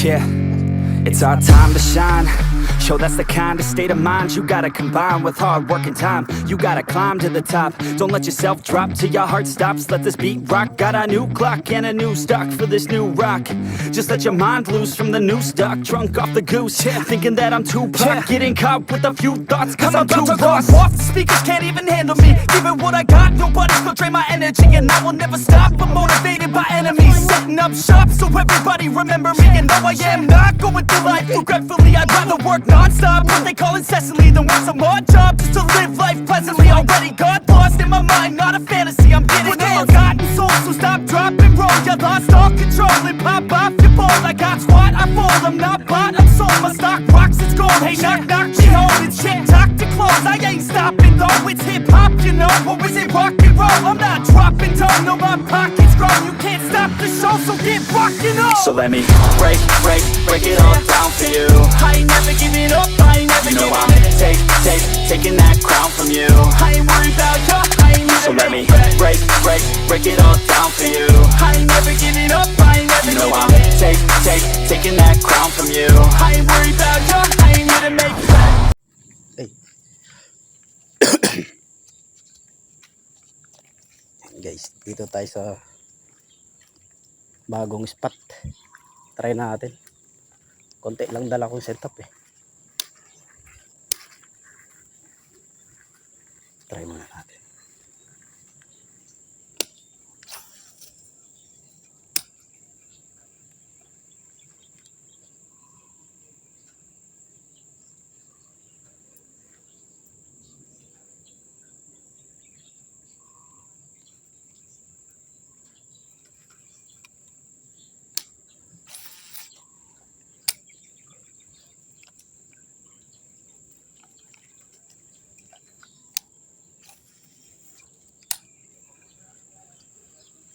Yeah, it's our time to shine. Show that's the kind of state of mind you gotta combine with hard work and time. You gotta climb to the top. Don't let yourself drop till your heart stops. Let this beat rock. Got a new clock and a new stock for this new rock. Just let your mind loose from the new stock. Drunk off the goose, thinking that I'm too pop. Getting caught with a few thoughts cause I'm too lost. Off the speakers can't even handle me. Giving what I got, nobody's gonna drain my energy. And I will never stop, I'm motivated by enemies. Setting up shop so everybody remember me. And though I am not going through life regretfully, I'd rather work non-stop, what they call incessantly, than work some odd job just to live life pleasantly. Already got lost in my mind, not a fantasy, I'm getting it. Forgotten soul, so stop, drop, and roll. You lost all control and pop off your ball. I got squat, I fall, I'm not bought, I'm sold. My stock rocks, it's gold. Hey, knock, knock, she home, it's shit, talk to close. I ain't stopping though, it's hip-hop, you know. Or is it rock and roll? I'm not dropping down, no, my pocket's grown. You can't stop the show, so get rockin' on. So let me break it all down for you. I ain't never giving up, I ain't never giving up. Taking that crown from you. I ain't worried about you, I ain't never. So let me break it all down for you. I ain't never giving up, I ain't never giving up. I'm taking that crown from you. I ain't worried about you, I ain't here to make it back. Hey. Guys, dito tayo sa bagong spot. Try natin. Konti lang dala kong setup eh. Try muna natin.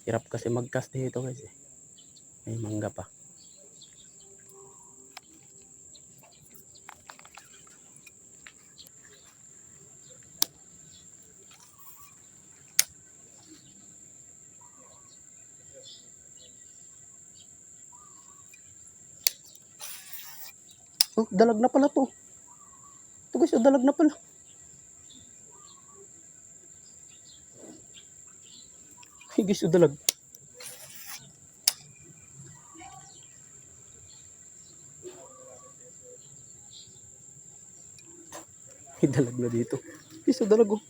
Hirap kasi mag-cast dito guys eh. May mangga pa. Oh, dalag na pala to. Ito guys, oh, dalag na pala. Hey guys, oh, dalag. May dalag na dito. Guys, oh, dalag oh.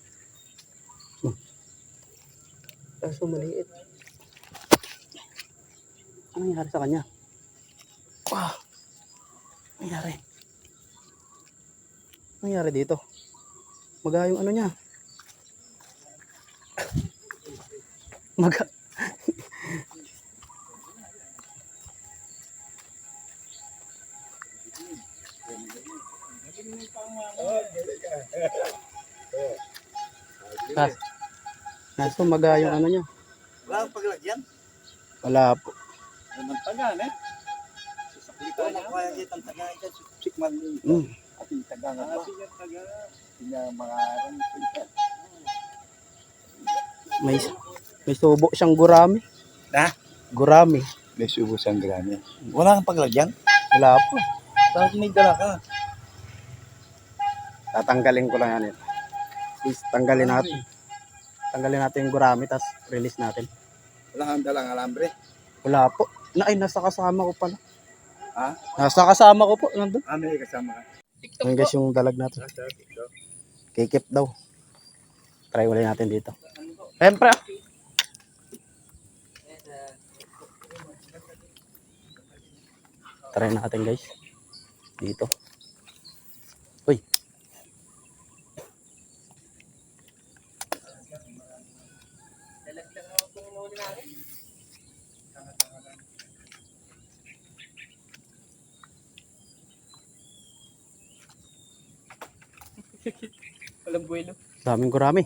Kaso maliit. Ano nangyari sa kanya? Wow! Ano nangyari? Ano nangyari dito? Maga yung ano niya. Maga. Kaso maga yung ano niya. Wala kang paglagyan? Wala po. Naman taga, eh? Ito, makakaya kitang taga. Sikman ating taga nga ba? Kanya mga May subo siyang gurami. Ha? Gurami. May subo siyang grami. Wala kang paglagyan? Wala po. Tapos may dala ka. Tatanggalin ko lang yan. Please, tanggalin natin. Tanggalin natin yung gurami, tapos release natin. Wala kang dalang alambre? Wala po. Nasa kasama ko pala. Ha? Nasa kasama ko po. Nandun. May kasama ka. Ayun guys yung dalag natin. Kikip daw. Try ulit natin dito. Siyempre. Try natin guys. Dito. Uy. Walang buwelo. Daming gurami.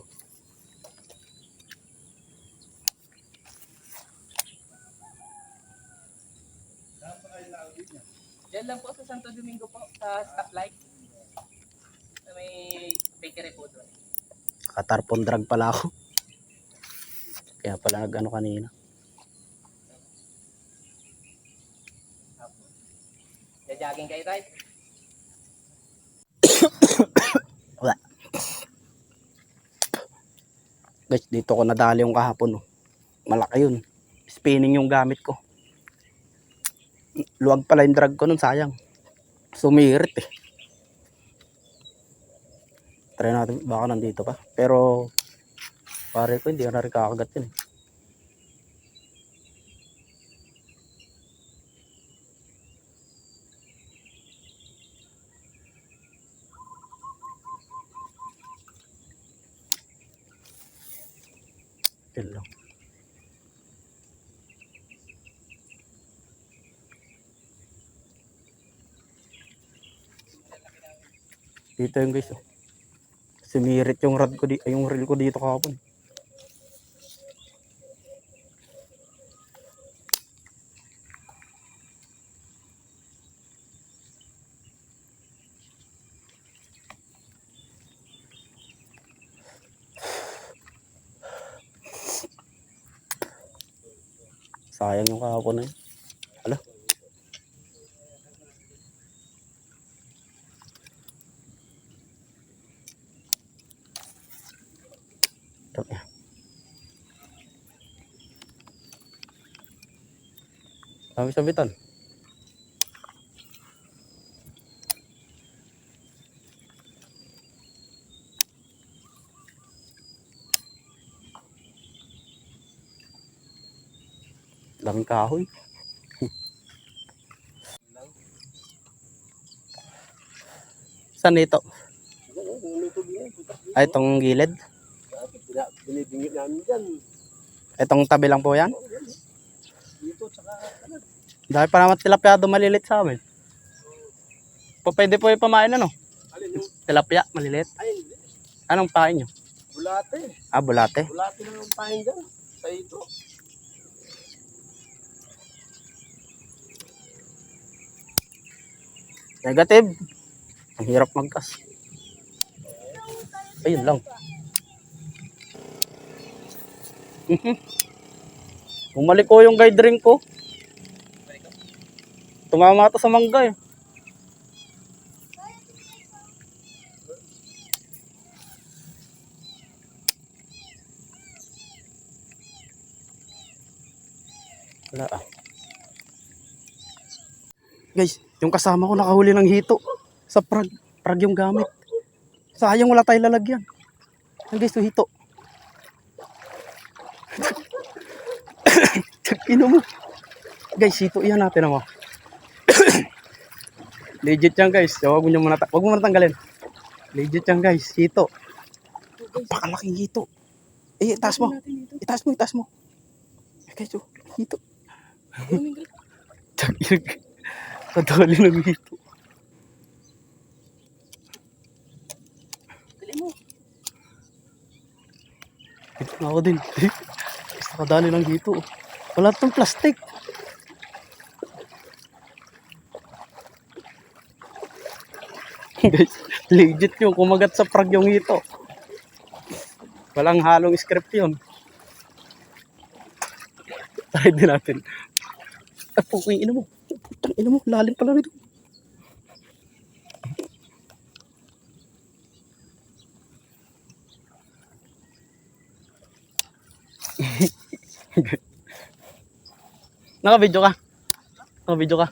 Diyan lang po sa Santo Domingo po, sa stoplight. May bakery po doon. Katarpon drag pala ako. Kaya pala nag-ano kanina. Nag-jogging kayo tayo? Wala. Guys, dito ko nadali yung kahapon. Oh. Malaki yun. Spinning yung gamit ko. Luwag pala yung drag ko nun, sayang. Sumirit eh. Try natin, baka nandito pa. Pero, pare ko, hindi ka na rin kakagat yun eh. Yun lang. Dito yung guys, oh. Sumirit yung rod ko yung reel ko dito kahapon. Sayang yung kahapon na yun. Hala. Kami sabitan. Daming kahoy. Saan ito? Ay, itong gilid? Binibingit namin dyan. Itong tabi lang po yan? Dito, tsaka Dahil pa naman tilapia malilit sa amin. Pwede po yung pamain ano? alin yung, Tilapia, malilit. ay, Anong pain nyo? bulate. Ah, bulate. Bulate lang ang pahin dyan. Sa ito. Negative. Ang hirap magkas. Ayun lang. Bumalik ko yung guide ring ko. Tumama ito sa mangga eh. Wala ah. Guys, yung kasama ko nakahuli ng hito. Sa prag. Prag yung gamit. Sayang wala tayong lalagyan. Ang guys, yung hito. Ino mo. Guys, hito yan natin naman. Legit yan guys. So, wag mo muna tanggalin. Legit yan guys. Hito. Napakalaking hito. Eh, itaas mo. Itaas mo. Guys, oh, hito. Kadali ng hito. Dali mo. Hito na ako din. Basta kadali ng hito. Wala itong plastic. Guys, legit yung kumagat sa prag yung hito. Walang halong script yun. Try din natin. Ay, puking ina mo. Putang ina mo. Lalim pala nito. Naka-video ka? Naka-video ka?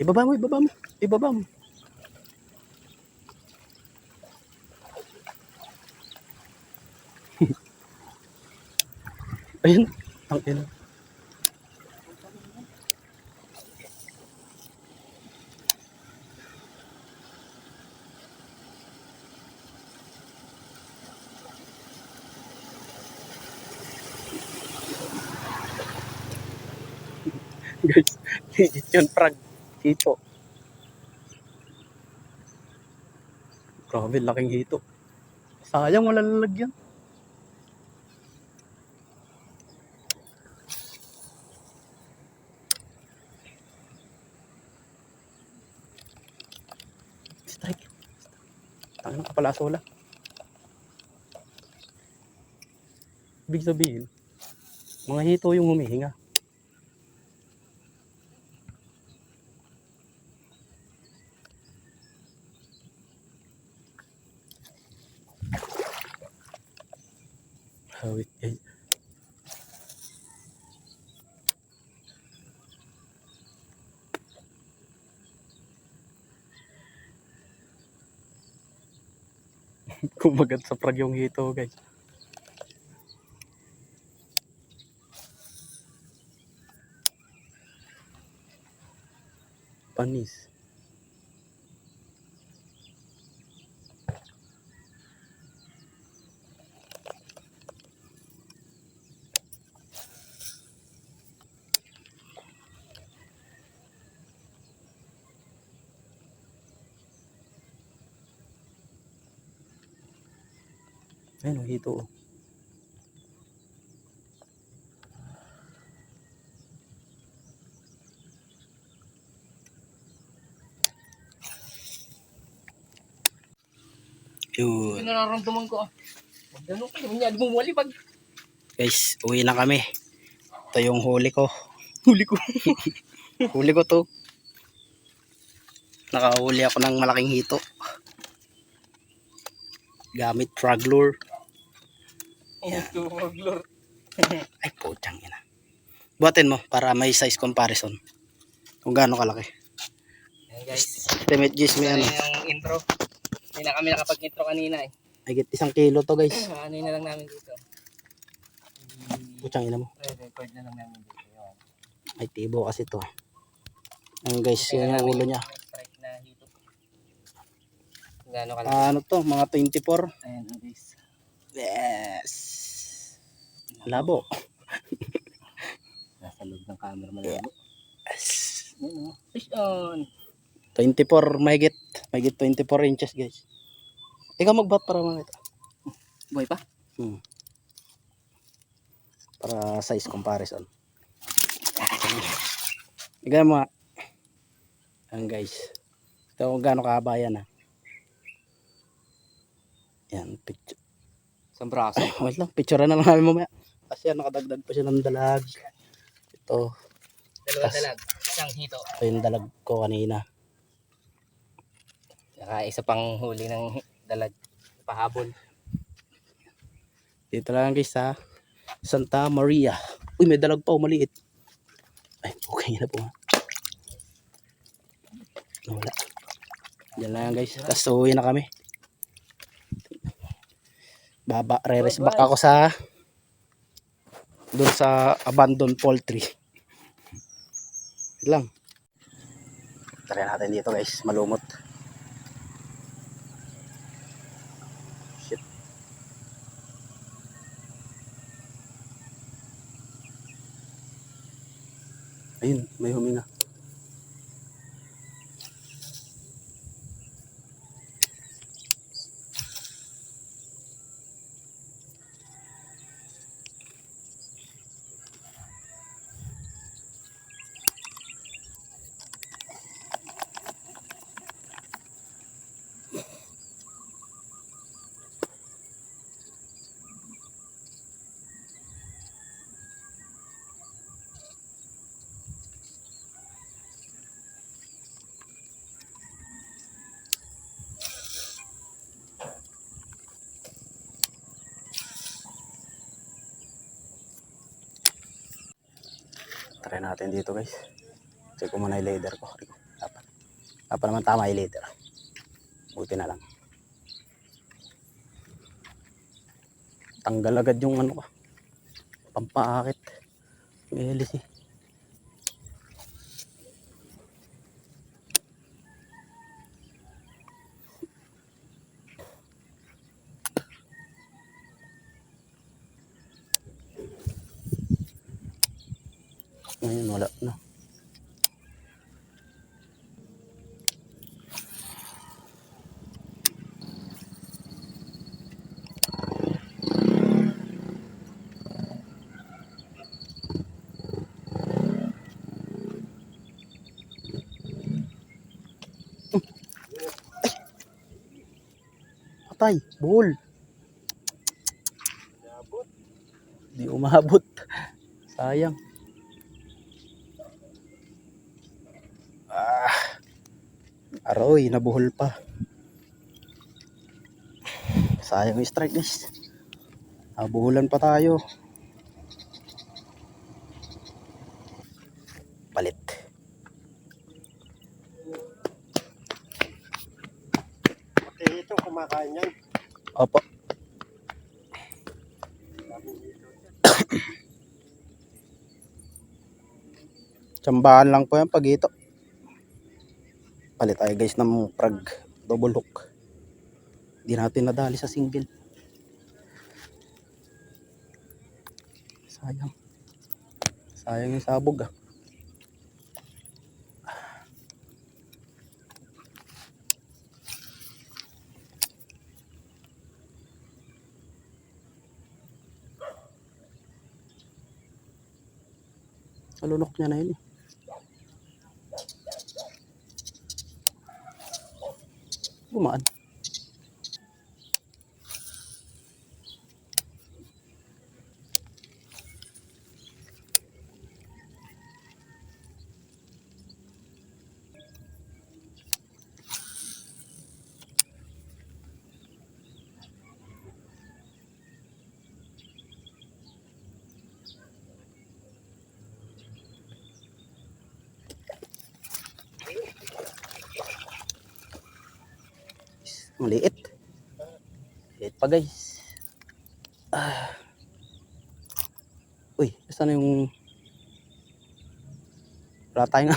Ibaba mo. Ayun. Ang ina. Guys, legit yun, prag. Hito. Grabe, laking hito. Sayang, wala lalagyan. Strike. Tangan ka pala, sola. Ibig sabihin, mga hito yung humihinga. Kumagat sa prag yung hito guys. Panis. Ayun, hito. Oh. Yun. Yung nararamdaman ko. Ganun ka, hindi mo mali pag... Guys, uwi na kami. Ito yung huli ko. Huli ko. Huli ko to. Nakahuli ako ng malaking hito. Gamit frog lure. Maglor. Ay, putang ina. Buhatin mo para may size comparison. Kung gaano kalaki. Ayan guys. Estimate guys, may ano. Yung intro. Hindi na kami nakapag-intro kanina eh. Higit 1 kilo to guys. Ano na lang namin dito. Putang ina mo. Record na lang namin dito. Yun. Ay, tibo kasi to. Ayun guys, yun yung ulo niya. Strike na hito. Gano'n kalaki. Ano to, mga 24. Ayan guys. Yes. Labo. Nasa loob ng camera malabo. Yes. Yun o. Fish on. 24, mahigit 24 inches guys. Ikaw magbat para makita. Buhay pa? Para size comparison. Tignan mo nga. Ayan guys. Ito kung gaano kahaba yan ha. Yan, picture. Isang braso? Wait lang, picture na lang namin mamaya. Kasi yan, nakadagdag pa siya ng dalag. Ito, Dalawang dalag. Isang hito. ito yung dalag ko kanina. Saka isa pang huli ng dalag. Pahabol. Dito lang guys sa Santa Maria. Uy, may dalag pa, maliit. Ay, okay na po. Wala. Diyan lang guys. Tapos uwi na kami. Re-rest back ako sa doon sa abandoned poultry. Wait lang. Try natin dito guys, malumot. Shit. Ayun, may huminga. Try natin dito guys. Check ko muna yung leader ko. Dapat naman tama yung leader. Buti na lang. Tanggal agad yung ano ko. Pampaakit. Yung hélice. Ngayon wala na. Patay, buhol. Di umabot. Sayang. Aroy, nabuhol pa. Sayang yung strike guys. Nabuhulan pa tayo. Palit. Pati ito kumakain yan. Opo. Tsambahan lang po yan pag ito. Palit tayo guys ng prag double hook. Hindi natin nadali sa single. Sayang. Sayang yung sabog ah. Alunok niya na yun eh. Gumaan. Maliit. Maliit pa guys. Uy, saan na yung wala tayong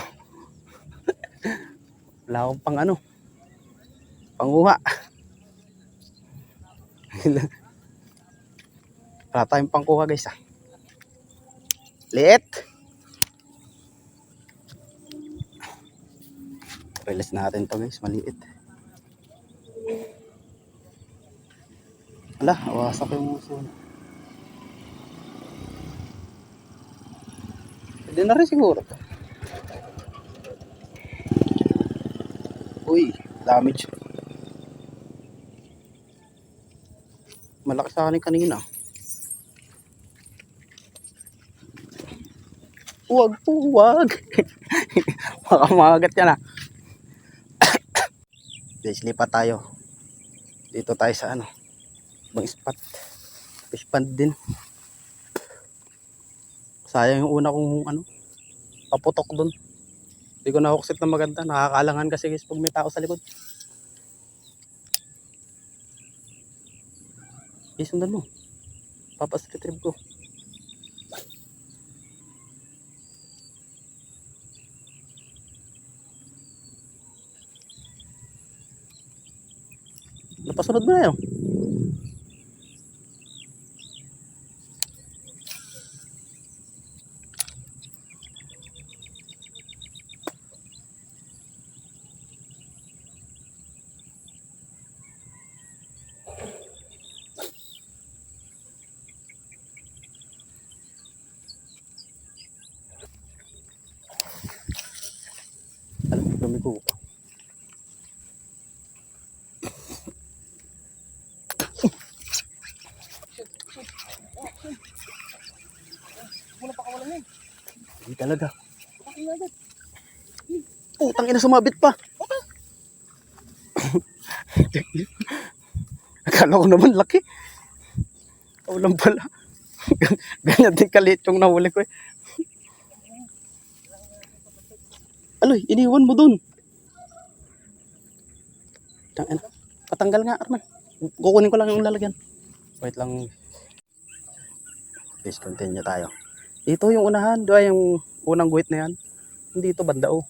wala akong pang ano panguha. Wala tayong pangkuha guys ah. Liit. Release natin to guys, maliit. Ala, wasak yung uso. Pwede na rin siguro to. Uy, damage. Malaki sa akin kanina. Huwag po, huwag. Baka makagat yan ah. Guys, lipat tayo. Dito tayo sa ano, ibang spot. Fish pond din. Sayang yung una kong ano, paputok dun. Hindi ko na-hooksit na maganda. Nakakalangan kasi guys pag may tao sa likod. Sundan mo. Papas-retrieve ko. Napasunod mo na yun. Alam mo, lumiko pa. Hindi talaga. Putang ina, sumabit pa. Akala ko naman laki. Ulam pala. Ganyan din kalit yung nahuli ko eh. Aloy, iniwan mo dun. Patanggal nga, Arman. Kukunin ko lang yung lalagyan. Wait lang. Please continue tayo. Ito yung unahan. Doon yung unang guhit na yan. Hindi ito banda oh.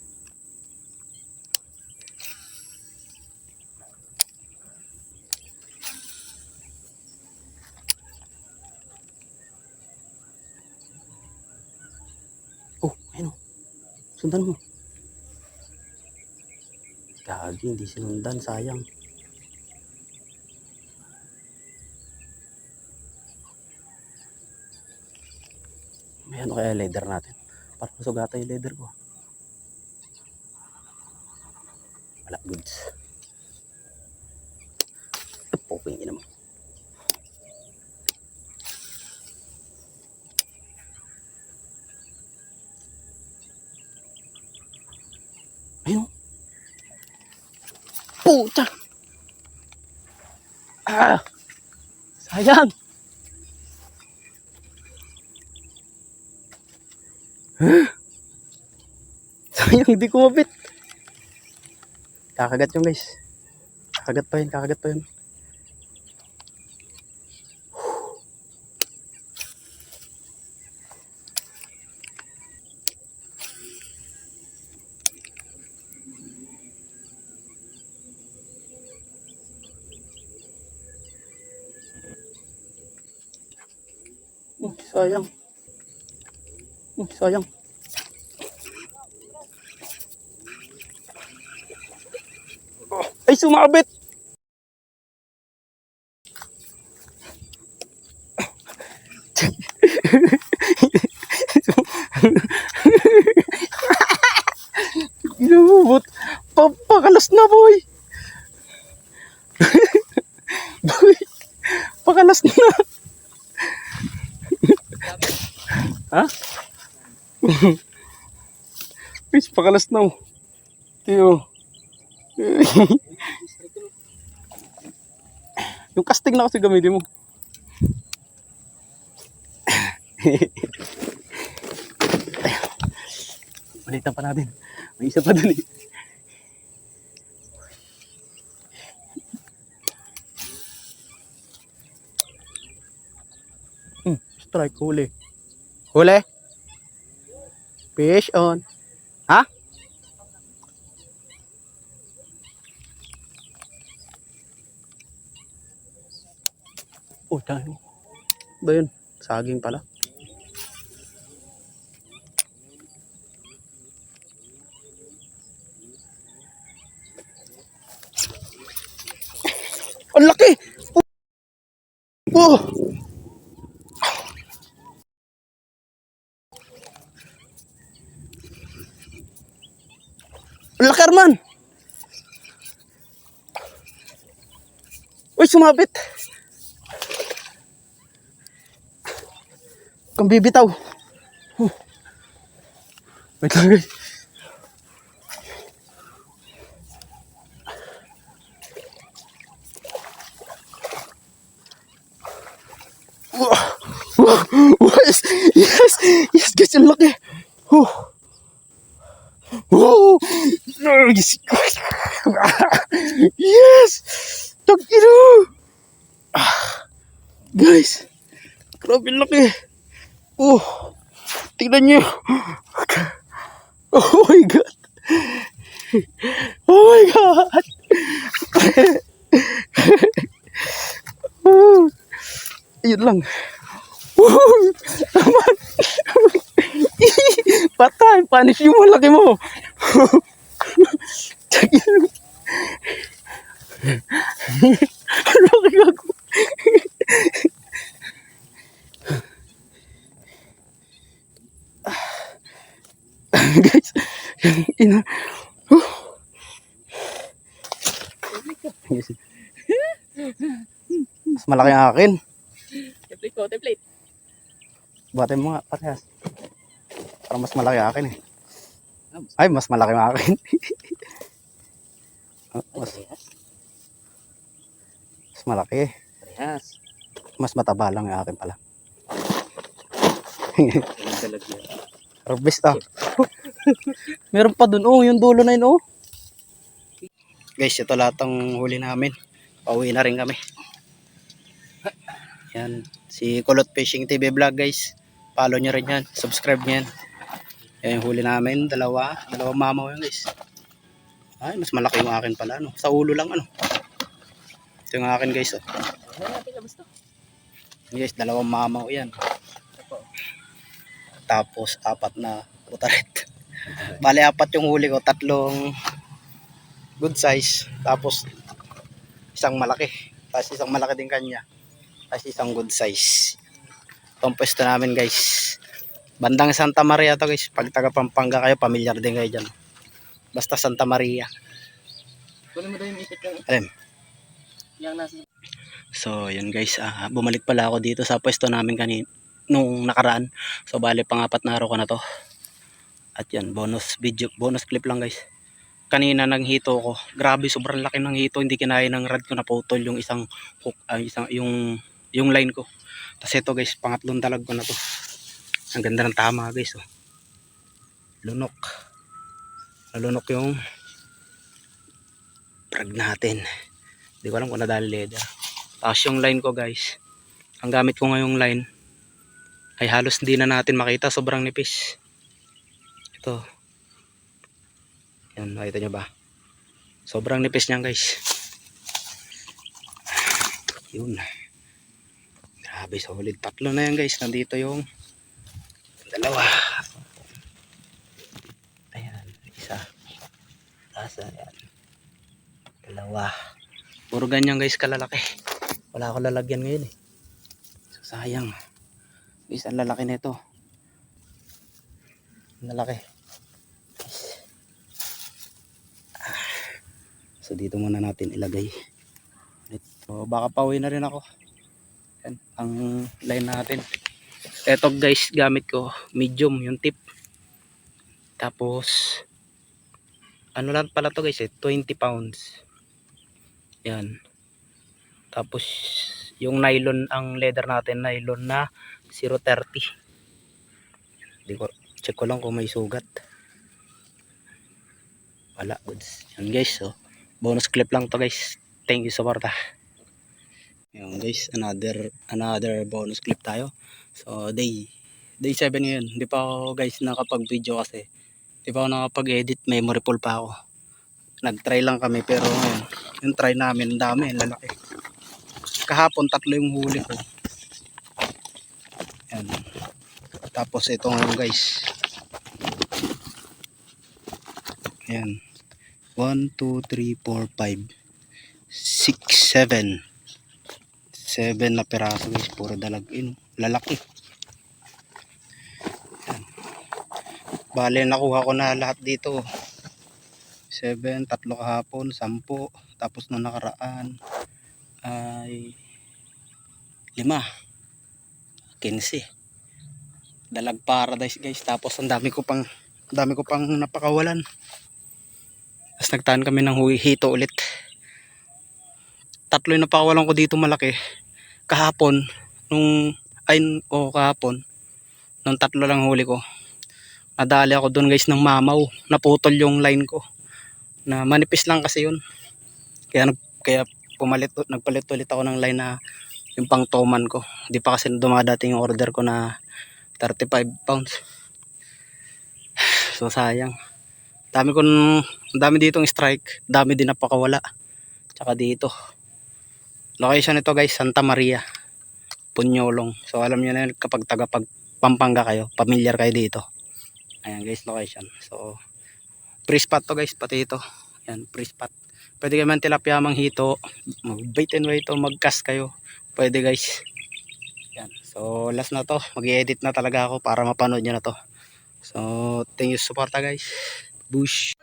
Oh, ayun oh. Sundan mo. Gagi, hindi sinundan. Sayang. May ano kaya leader natin? Para masugata yung leader ko. Wala goods. Poking ina mo. Ayun. Puta! Ah! Sayang! Sayang, hindi ko mabit. Kakagat yung guys. Kakagat pa yun, kakagat pa yun. Sayang. Sayang. Ay, sumabit! Inumubot. Pakalas na, boy. Boy, pakalas na. Ha? Guys, pakalas na. Tiyo. Yung casting na kasi gamitin mo. Balitan pa natin. May isa pa dun eh. Strike, huli. Huli? Fish on. Ha? Oh, tayo. Ba yun? Saging pala. Ang laki! Oh! Ang laki, Arman! Uy, sumabit! Kung bibitaw. Wait lang, guys. Yes! Yes! Yes, guys, ang laki! Wow! Yes! Yes! Tagino! Guys! Grabe ang laki! Tingnan nyo! Oh my God! Oh my God! Ayun lang. Naman! Patay! Punish yung malaki mo! Ano laki ako? Guys, ina. Mas malaki ang akin. Template ko, template. Buhatin mo nga, parehas. Parang mas malaki ang akin eh. Ay, mas malaki ang akin. Mas malaki. Parehas. Mas mataba lang yung akin pala. Talaga. Rubis ah. Meron pa dun, yung dulo na yun, Guys, ito lahat ang huli namin. Pauwi na rin kami. Yan, si Kulot Fishing TV Vlog, guys. Follow nyo rin yan, subscribe nyo yan. Yan yung huli namin, dalawang mamaw yun, guys. Ay, mas malaki yung akin pala, sa ulo lang, Ito yung akin, guys, Yan, guys, dalawang mamaw yan. Tapos, 4 na utaret. Bale, 4 yung huli ko, 3 good size, tapos isang malaki, tapos isang malaki din kanya, tapos isang good size. Itong pwesto namin, guys, bandang Santa Maria to, guys. Pag taga Pampanga kayo, pamilyar din kayo dyan, basta Santa Maria. Kunin mo daw yung ikot yung Alin? yung nasa. So yun, guys, bumalik pala ako dito sa pwesto namin nung nakaraan. So bale, pang-4 na araw ko na to. At yan, bonus clip lang, guys. Kanina nanghito ko, grabe, sobrang laki ng hito, hindi kinaya ng rad ko, naputol yung isang hook, yung line ko. Tapos ito, guys, pangatlong dalag ko na to. Ang ganda ng tama, guys, lunok yung prag natin. Hindi ko alam kung nadali leather. Tapos yung line ko, guys, ang gamit ko ngayong line ay halos hindi na natin makita, sobrang nipis. Ito. Yan, makita nyo ba? Sobrang nipis niyan, guys. Yun. Grabe, solid. Tatlo na yan guys. Nandito yung dalawa. Ayan, isa. Asa, ayan. Dalawa. Puro ganyan guys kalalaki. Wala ako lalagyan ngayon eh. So, sayang. Guys, ang lalaki nito. Ang lalaki. So dito muna natin ilagay. So baka pauwi na rin ako. Yan, ang line natin. Eto guys, gamit ko medium yung tip. Tapos ano lang pala to guys 20 pounds. Yan. Tapos yung nylon, ang leather natin nylon na 030. Di ko, check ko lang kung may sugat. Wala, goods. Yan guys, so bonus clip lang to guys. Thank you sa suporta. Yung guys, another bonus clip tayo. So day 7 ngayon. Hindi pa ako guys nakapag-video kasi hindi pa ako nakapag-edit, memory full pa ako. Nag-try lang kami pero ngayon, yung try namin, dami, lalaki. Kahapon 3 yung huli ko. Yan. Tapos ito ngayon guys. Yan. 1, 2, 3, 4, 5, 6, 7. 7 na piraso guys. Puro dalagin. Lalaki. Yan. Bale, nakuha ko na lahat dito. 7, 3 kahapon, 10. Tapos nung nakaraan ay 5. 15. Dalag paradise guys. Tapos ang dami ko pang napakawalan. Tapos nagtaan kami ng hito ulit. 3 yung napakawalan ko dito malaki. Kahapon kahapon nung 3 lang huli ko. Nadali ako doon guys ng mamaw. Naputol yung line ko. Na manipis lang kasi yun. Kaya nagpalit ulit ako ng line na yung pang toman ko. Hindi pa kasi dumadating yung order ko na 35 pounds. So sayang. Dami ditong strike, dami din napakawala. Tsaka dito. Location nito guys, Santa Maria, Punyolong. So alam niyo na kapag taga Pampanga kayo, familiar kayo dito. Ayan guys, location. So free spot to guys, pati ito. Yan, free spot. Pwede kayo man tilapia manghito, mag-bait and wait o mag-cast kayo. Pwede guys. Yan. So last na to, mag-i-edit na talaga ako para mapanood niyo na to. So thank you sa suporta guys. Bush.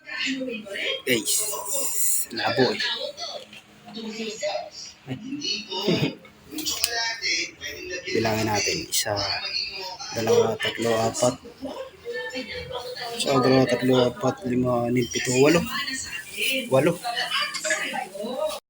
Guys, labo eh. Bilangin natin. 1, 2, 3, 4. 1, 2, 3, 4, 5, 6, 7, 8. 8.